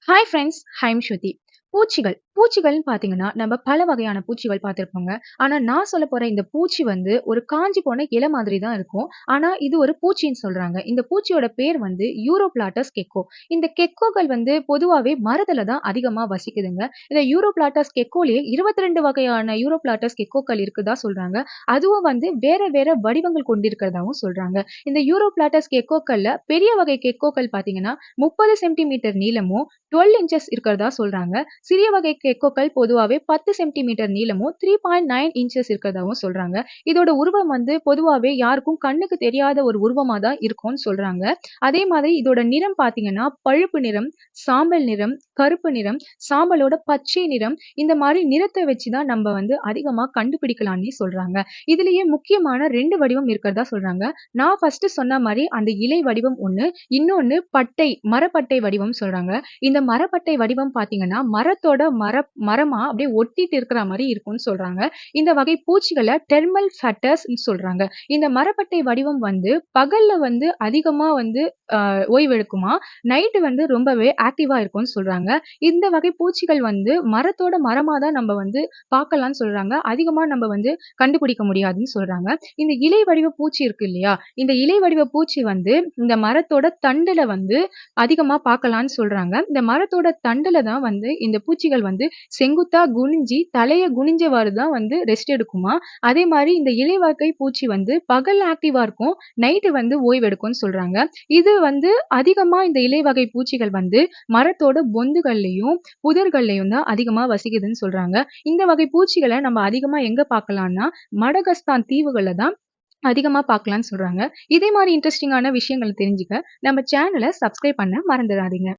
Hi friends, I'm ஸ்ருதி. பூச்சிகள்னு பார்த்தீங்கன்னா, நம்ம பல வகையான பூச்சிகள் பார்த்திருப்போங்க. ஆனா, நான் சொல்லப் போற இந்த பூச்சி வந்து ஒரு காஞ்சு போன இலை மாதிரி தான் இருக்கும். ஆனா, இது ஒரு பூச்சின்னு சொல்றாங்க. இந்த பூச்சியோட பேர் வந்து யூரோபிளாட்டஸ் கெக்கோ. இந்த கெக்கோகள் வந்து பொதுவாவே மரத்துல தான் அதிகமா வசிக்குதுங்க. இந்த யூரோபிளாட்டஸ் கெக்கோலயே 22 வகையான யூரோபிளாட்டஸ் கெக்கோக்கள் இருக்குதா சொல்றாங்க. அதுவும் வந்து வேற வேற வடிவங்கள் கொண்டிருக்கிறதாவும் சொல்றாங்க. இந்த யூரோபிளாட்டஸ் கெக்கோக்கள்ல பெரிய வகை கெக்கோக்கள் பார்த்தீங்கன்னா, 30 சென்டிமீட்டர் நீளமும் 12 இன்ச்சஸ் இருக்கிறதா சொல்றாங்க. சிறிய வகை கெக்கோக்கள் பொதுவாவே 10 சென்டிமீட்டர் நீளமும் 3.9 இன்ச்சஸ் இருக்கிறதாவும் சொல்றாங்க. இதோட உருவம் வந்து பொதுவாவே யாருக்கும் கண்ணுக்கு தெரியாத ஒரு உருவமா தான் இருக்கும்னு சொல்றாங்க. அதே மாதிரி இதோட நிறம் பார்த்தீங்கன்னா, பழுப்பு நிறம், சாம்பல் நிறம், கருப்பு நிறம், சாம்பலோட பச்சை நிறம் இந்த மாரி நிறத்த வச்சு தான் நம்ப வந்து அதிகமா கண்டுபிடிக்கலாம்னே சொல்றாங்க. இதுலயே முக்கியமான 2 வடிவம் இருக்கிறதா சொல்றாங்க. நான் ஃபர்ஸ்ட்டு சொன்ன மாரி அந்த இலை வடிவம் ஒண்ணு, இன்னொன்னு மரப்பட்டை வடிவம் சொல்றாங்க. இந்த மரப்பட்டை வடிவம் பார்த்தீங்கன்னா, மரத்தோட மரமா அப்படியே ஒட்டிட்டு இருக்கிற மாரி இருக்கும்னு சொல்றாங்க. இந்த வகை பூச்சிகள டெர்மல் ஃபட்டர்ஸ்ன்னு சொல்றாங்க. இந்த மரப்பட்டை வடிவம் வந்து பகல்ல வந்து அதிகமா வந்து ஓய்வெடுக்குமாம். நைட்டு வந்து ரொம்பவே ஆக்டிவா இருக்கும்னு சொல்றாங்க. இந்த வகை பூச்சிகள் வந்து மரத்தோட மரமா தான் நம்ம வந்து பார்க்கலாம்னு சொல்றாங்க. அதிகமா நம்ம வந்து கண்டுபிடிக்க முடியாதுன்னு சொல்றாங்க. இந்த இலை வடிவ பூச்சி இருக்கு இல்லையா? இந்த இலை வடிவ பூச்சி வந்து இந்த மரத்தோட தண்டுல வந்து அதிகமா பார்க்கலாம்னு சொல்றாங்க. இந்த மரத்தோட தண்டுல தான் வந்து இந்த பூச்சிகள் வந்து செங்குத்தா குனிஞ்சி, தலைய குனிஞ்சவாறு தான் வந்து ரெஸ்ட் எடுக்குமாம். அதே மாரி இந்த இலை வகை பூச்சி வந்து பகல்ல ஆக்டிவா இருக்கும். நைட்டு வந்து ஓய்வெடுக்கும்னு சொல்றாங்க. இது வந்து அதிகமா இந்த இலை வகை பூச்சிகள் வந்து மரத்தோட பொந்துகள்லயும், புதர்கள்லயும் தான் அதிகமா வசிக்குதுன்னு சொல்றாங்க. இந்த வகை பூச்சிகள நம்ம அதிகமா எங்க பார்க்கலாம்னா, மடகஸ்தான் தீவுகள்ல தான் அதிகமா பார்க்கலாம்னு சொல்றாங்க. இதே மாரி இன்ட்ரஸ்டிங்கான விஷயங்கள தெரிஞ்சுக்க நம்ம சேனல சப்ஸ்கிரைப் பண்ண மறந்துடாதீங்க.